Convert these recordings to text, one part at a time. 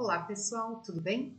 Olá pessoal, tudo bem?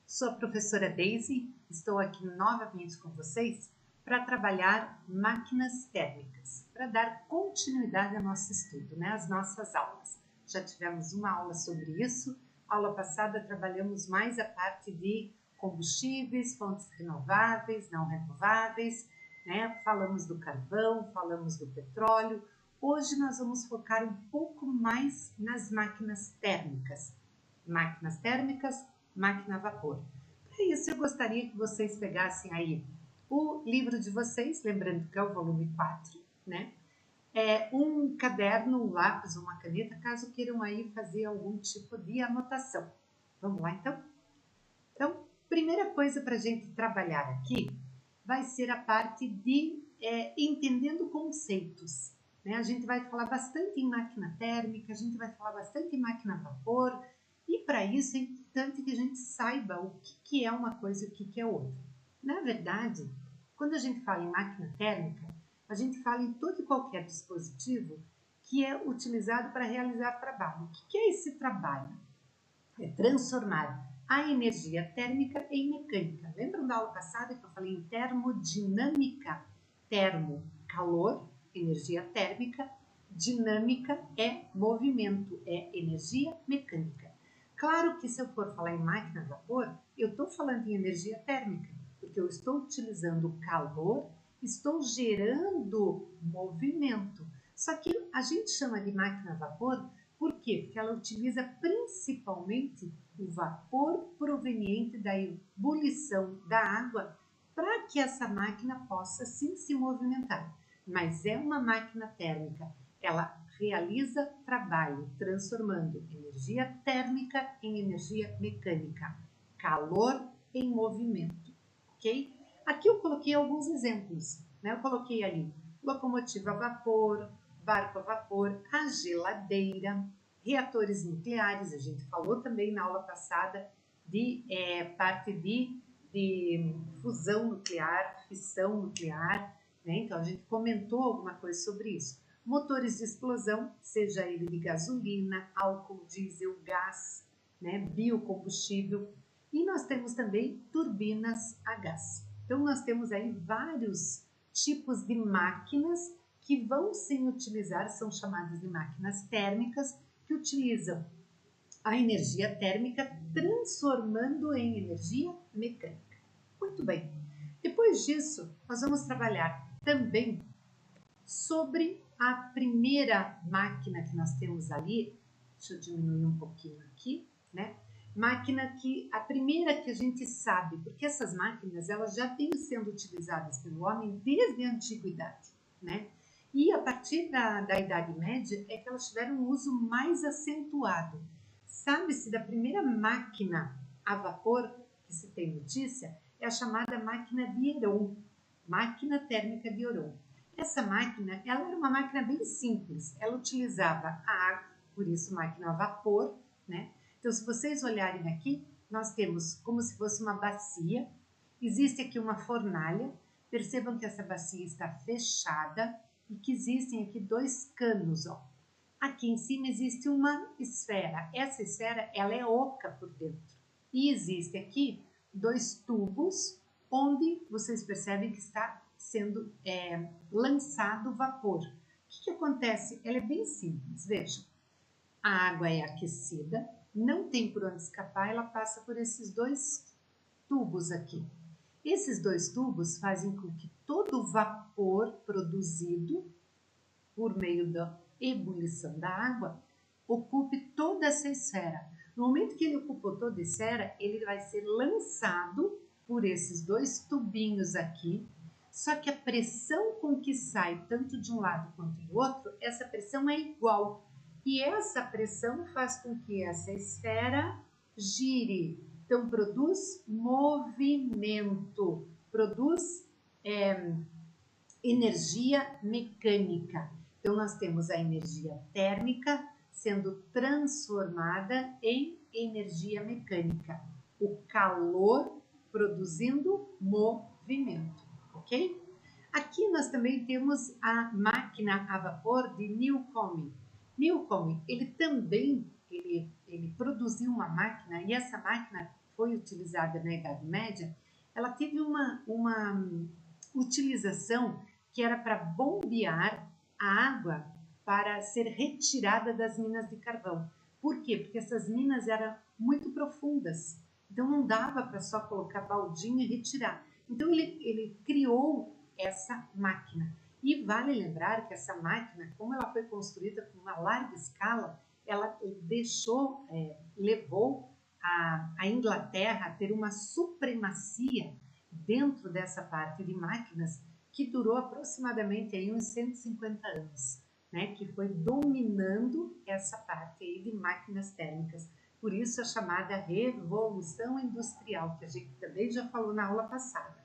Sou a professora Daisy, estou aqui novamente com vocês para trabalhar máquinas térmicas, para dar continuidade ao nosso estudo, às nossas aulas. Já tivemos uma aula sobre isso, aula passada trabalhamos mais a parte de combustíveis, fontes renováveis, não renováveis, falamos do carvão, falamos do petróleo. Hoje nós vamos focar um pouco mais nas máquinas térmicas. Máquinas térmicas, máquina a vapor. Para isso eu gostaria que vocês pegassem aí o livro de vocês, lembrando que é o volume 4, um caderno, um lápis, uma caneta, caso queiram aí fazer algum tipo de anotação. Vamos lá então? Então, primeira coisa para a gente trabalhar aqui vai ser a parte de entendendo conceitos. A gente vai falar bastante em máquina térmica, a gente vai falar bastante em máquina a vapor, e para isso é importante que a gente saiba o que é uma coisa e o que é outra. Na verdade, quando a gente fala em máquina térmica, a gente fala em todo e qualquer dispositivo que é utilizado para realizar trabalho. O que é esse trabalho? É transformar a energia térmica em mecânica. Lembram da aula passada que eu falei em termodinâmica? Termo, calor, energia térmica, dinâmica é movimento, é energia mecânica. Claro que se eu for falar em máquina a vapor, eu estou falando em energia térmica, porque eu estou utilizando calor, estou gerando movimento. Só que a gente chama de máquina a vapor, por quê? Porque ela utiliza principalmente o vapor proveniente da ebulição da água para que essa máquina possa sim se movimentar. Mas é uma máquina térmica, ela realiza trabalho transformando energia térmica em energia mecânica, calor em movimento, ok? Aqui eu coloquei alguns exemplos, Eu coloquei ali locomotiva a vapor, barco a vapor, a geladeira, reatores nucleares, a gente falou também na aula passada de parte de fusão nuclear, fissão nuclear, Então a gente comentou alguma coisa sobre isso. Motores de explosão, seja ele de gasolina, álcool, diesel, gás, biocombustível. E nós temos também turbinas a gás. Então nós temos aí vários tipos de máquinas que vão sim utilizar, são chamadas de máquinas térmicas, que utilizam a energia térmica transformando em energia mecânica. Muito bem. Depois disso, nós vamos trabalhar também sobre a primeira máquina que nós temos ali. Deixa eu diminuir um pouquinho aqui, Máquina que, a primeira que a gente sabe, porque essas máquinas, elas já têm sendo utilizadas pelo homem desde a antiguidade, E a partir da Idade Média é que elas tiveram um uso mais acentuado. Sabe-se da primeira máquina a vapor que se tem notícia, é a chamada máquina de Heroon, máquina térmica de Heroon. Essa máquina, ela era uma máquina bem simples, ela utilizava a água, por isso máquina a vapor, Então, se vocês olharem aqui, nós temos como se fosse uma bacia, existe aqui uma fornalha, percebam que essa bacia está fechada e que existem aqui dois canos, ó. Aqui em cima existe uma esfera, essa esfera ela é oca por dentro e existe aqui dois tubos onde vocês percebem que está sendo lançado vapor. O que acontece? Ela é bem simples, vejam, a água é aquecida, não tem por onde escapar, ela passa por esses dois tubos aqui. Esses dois tubos fazem com que todo o vapor produzido por meio da ebulição da água ocupe toda essa esfera. No momento que ele ocupou toda a esfera, ele vai ser lançado por esses dois tubinhos aqui, só que a pressão com que sai tanto de um lado quanto do outro, essa pressão é igual. E essa pressão faz com que essa esfera gire. Então, produz movimento, produz energia mecânica. Então, nós temos a energia térmica sendo transformada em energia mecânica. O calor produzindo movimento, ok? Aqui nós também temos a máquina a vapor de Newcomen. Newcomen, ele ele produziu uma máquina, e essa máquina foi utilizada na Idade Média, ela teve uma utilização que era para bombear a água para ser retirada das minas de carvão. Por quê? Porque essas minas eram muito profundas, então não dava para só colocar baldinho e retirar. Então ele criou essa máquina. E vale lembrar que essa máquina, como ela foi construída com uma larga escala, ela levou a Inglaterra a ter uma supremacia dentro dessa parte de máquinas que durou aproximadamente aí uns 150 anos, né, que foi dominando essa parte aí de máquinas térmicas. Por isso a chamada Revolução Industrial, que a gente também já falou na aula passada.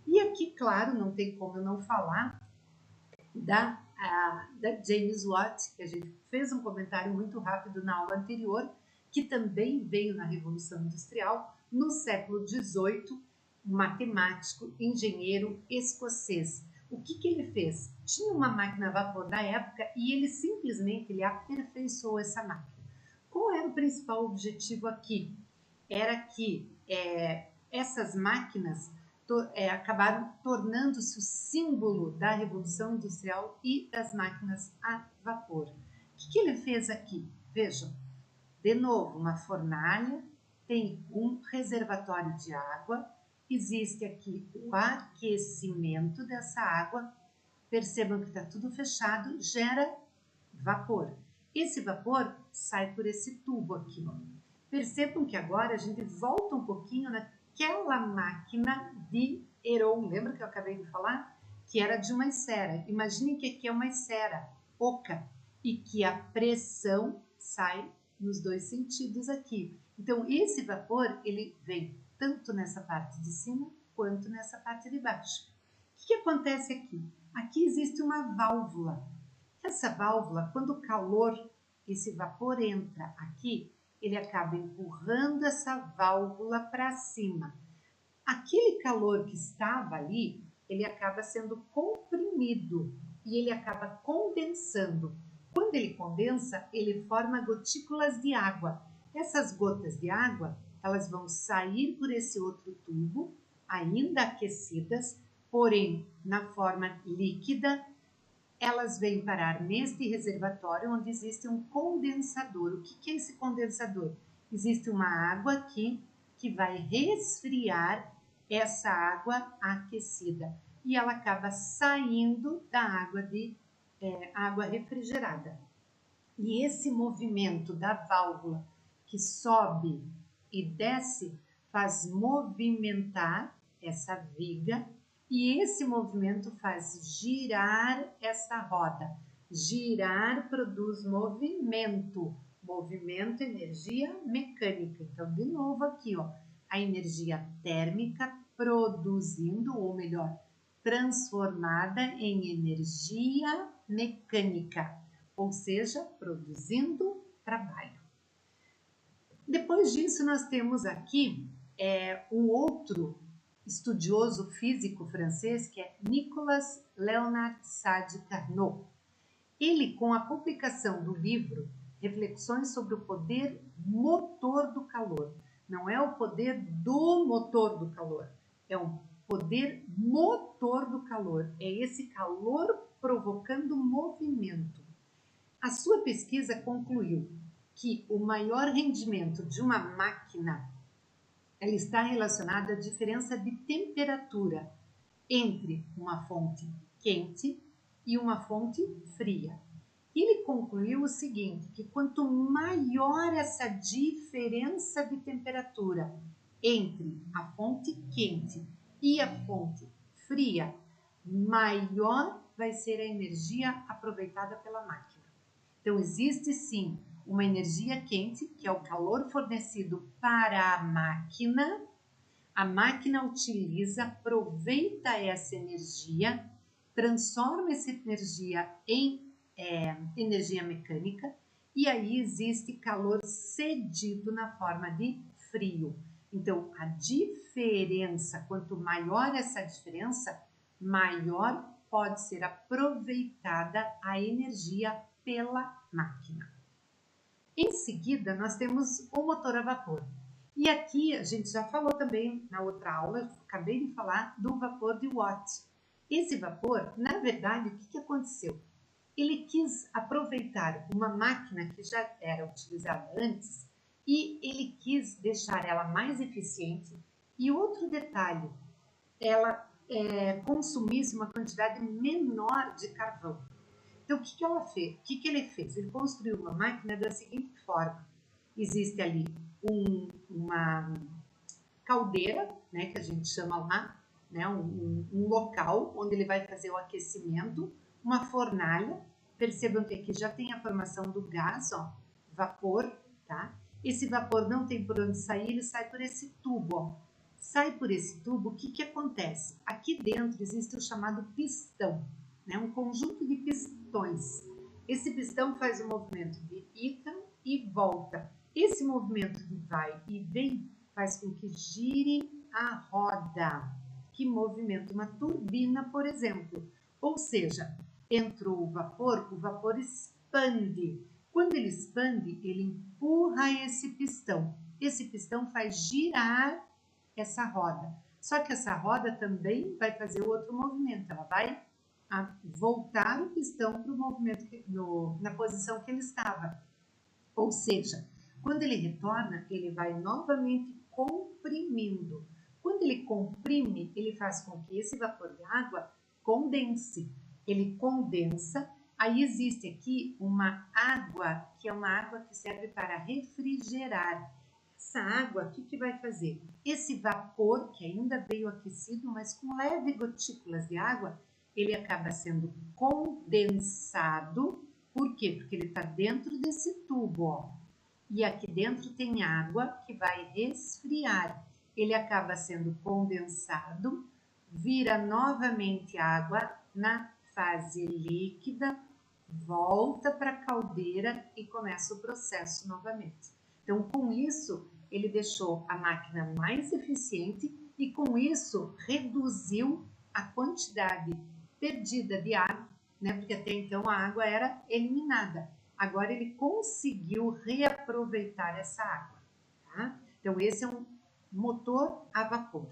E aqui, claro, não tem como eu não falar da James Watt, que a gente fez um comentário muito rápido na aula anterior, que também veio na Revolução Industrial no século XVIII, matemático, engenheiro escocês. O que ele fez? Tinha uma máquina a vapor da época e ele simplesmente aperfeiçoou essa máquina. Qual era o principal objetivo aqui? Era que essas máquinas acabaram tornando-se o símbolo da Revolução Industrial e das máquinas a vapor. O que ele fez aqui? Vejam, de novo, uma fornalha, tem um reservatório de água, existe aqui o aquecimento dessa água, percebam que está tudo fechado, gera vapor. Esse vapor sai por esse tubo aqui, ó. Percebam que agora a gente volta um pouquinho naquela máquina de Heroon, lembra que eu acabei de falar? Que era de uma esfera. Imaginem que aqui é uma esfera oca e que a pressão sai nos dois sentidos aqui. Então, esse vapor, ele vem tanto nessa parte de cima quanto nessa parte de baixo. O que acontece aqui? Aqui existe uma válvula. Essa válvula, quando o calor, esse vapor entra aqui, ele acaba empurrando essa válvula para cima. Aquele calor que estava ali, ele acaba sendo comprimido e ele acaba condensando. Quando ele condensa, ele forma gotículas de água. Essas gotas de água, elas vão sair por esse outro tubo, ainda aquecidas, porém na forma líquida. Elas vêm parar neste reservatório onde existe um condensador. O que é esse condensador? Existe uma água aqui que vai resfriar essa água aquecida e ela acaba saindo da água refrigerada. E esse movimento da válvula que sobe e desce faz movimentar essa viga e esse movimento faz girar essa roda. Girar produz movimento. Movimento, energia mecânica. Então, de novo aqui, ó, a energia térmica produzindo, ou melhor, transformada em energia mecânica, ou seja, produzindo trabalho. Depois disso, nós temos aqui um outro estudioso físico francês, que é Nicolas Léonard Sade Carnot. Ele, com a publicação do livro Reflexões sobre o Poder Motor do Calor, não é o poder do motor do calor, é um poder motor do calor, é esse calor provocando movimento. A sua pesquisa concluiu que o maior rendimento de uma máquina ela está relacionada à diferença de temperatura entre uma fonte quente e uma fonte fria. Ele concluiu o seguinte, que quanto maior essa diferença de temperatura entre a fonte quente e a fonte fria, maior vai ser a energia aproveitada pela máquina. Então, existe sim uma energia quente, que é o calor fornecido para a máquina utiliza, aproveita essa energia, transforma essa energia em energia mecânica e aí existe calor cedido na forma de frio. Então, a diferença, quanto maior essa diferença, maior pode ser aproveitada a energia pela máquina. Em seguida, nós temos o motor a vapor. E aqui a gente já falou também na outra aula, acabei de falar do vapor de Watt. Esse vapor, na verdade, o que aconteceu? Ele quis aproveitar uma máquina que já era utilizada antes e ele quis deixar ela mais eficiente. E outro detalhe, ela consumisse uma quantidade menor de carvão. Então, o que ela fez? O que ele fez? Ele construiu uma máquina da seguinte forma. Existe ali uma caldeira, né, que a gente chama lá, né, um local onde ele vai fazer o aquecimento, uma fornalha. Percebam que aqui já tem a formação do gás, ó, vapor, tá? Esse vapor não tem por onde sair, ele sai por esse tubo, ó. Sai por esse tubo, o que acontece? Aqui dentro existe o chamado pistão, né, um conjunto de pistões. Esse pistão faz o movimento de ida e volta. Esse movimento de vai e vem faz com que gire a roda, que movimenta uma turbina, por exemplo. Ou seja, entrou o vapor expande. Quando ele expande, ele empurra esse pistão. Esse pistão faz girar essa roda. Só que essa roda também vai fazer outro movimento. Ela vai voltar o pistão para o movimento, na posição que ele estava. Ou seja, quando ele retorna, ele vai novamente comprimindo. Quando ele comprime, ele faz com que esse vapor de água condense. Ele condensa, aí existe aqui uma água, que é uma água que serve para refrigerar. Essa água, o que vai fazer? Esse vapor, que ainda veio aquecido, mas com leves gotículas de água, ele acaba sendo condensado. Por quê? Porque ele está dentro desse tubo, ó. E aqui dentro tem água que vai resfriar. Ele acaba sendo condensado, vira novamente água na fase líquida, volta para a caldeira e começa o processo novamente. Então, com isso, ele deixou a máquina mais eficiente e, com isso, reduziu a quantidade perdida de água, né? Porque até então a água era eliminada. Agora ele conseguiu reaproveitar essa água, tá? Então, esse é um motor a vapor.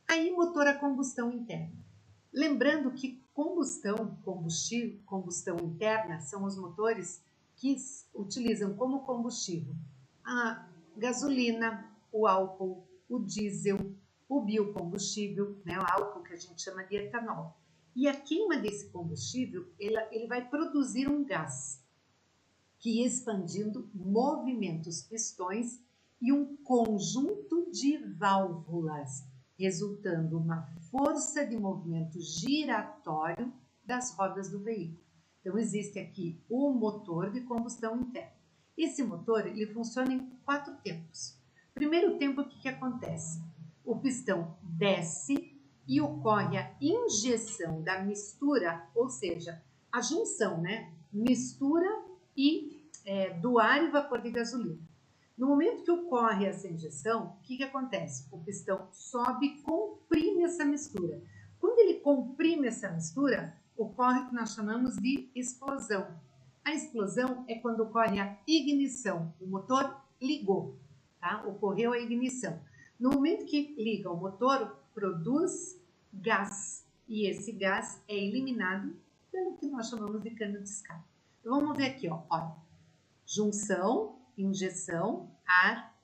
Aí, motor a combustão interna. Lembrando que combustão interna são os motores que utilizam como combustível a gasolina, o álcool, o diesel, o biocombustível, né, o álcool que a gente chama de etanol. E a queima desse combustível, ele vai produzir um gás que, expandindo, movimenta os pistões e um conjunto de válvulas, resultando uma força de movimento giratório das rodas do veículo. Então, existe aqui o motor de combustão interna. Esse motor ele funciona em 4 tempos. Primeiro tempo, o que acontece? O pistão desce e ocorre a injeção da mistura, ou seja, a junção, né? Mistura do ar e vapor de gasolina. No momento que ocorre essa injeção, o que acontece? O pistão sobe e comprime essa mistura. Quando ele comprime essa mistura, ocorre o que nós chamamos de explosão. A explosão é quando ocorre a ignição. O motor ligou, tá? Ocorreu a ignição. No momento que liga o motor, produz gás. E esse gás é eliminado pelo que nós chamamos de cano de escape. Então, vamos ver aqui, ó. Olha, junção, injeção, ar,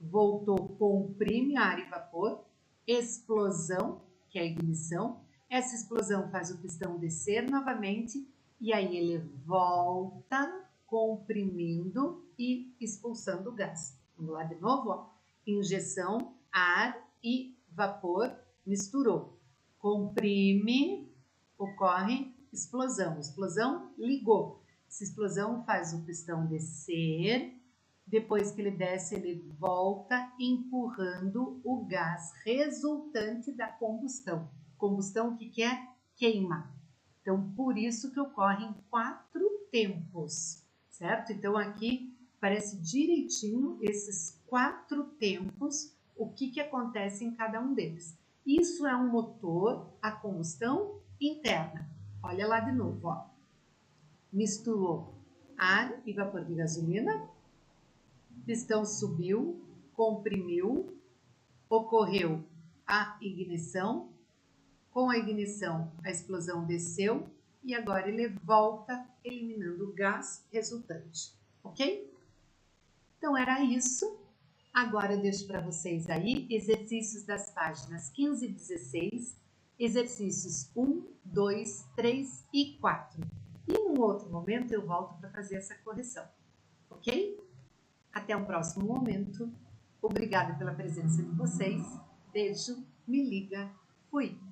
voltou, comprime ar e vapor, explosão, que é a ignição. Essa explosão faz o pistão descer novamente e aí ele volta comprimindo e expulsando o gás. Vamos lá de novo, ó. Injeção, ar e vapor, misturou. Comprime, ocorre explosão. Explosão, ligou. Essa explosão faz o pistão descer. Depois que ele desce, ele volta empurrando o gás resultante da combustão. Combustão, o que é? Queima. Então, por isso que ocorrem 4 tempos, certo? Então, aqui parece direitinho esses 4 tempos, o que acontece em cada um deles. Isso é um motor a combustão interna. Olha lá de novo, ó. Misturou ar e vapor de gasolina, pistão subiu, comprimiu, ocorreu a ignição, com a ignição a explosão desceu e agora ele volta eliminando o gás resultante, ok? Então era isso. Agora eu deixo para vocês aí exercícios das páginas 15 e 16, exercícios 1, 2, 3 e 4. E em um outro momento eu volto para fazer essa correção, ok? Até o próximo momento. Obrigada pela presença de vocês. Beijo, me liga, fui!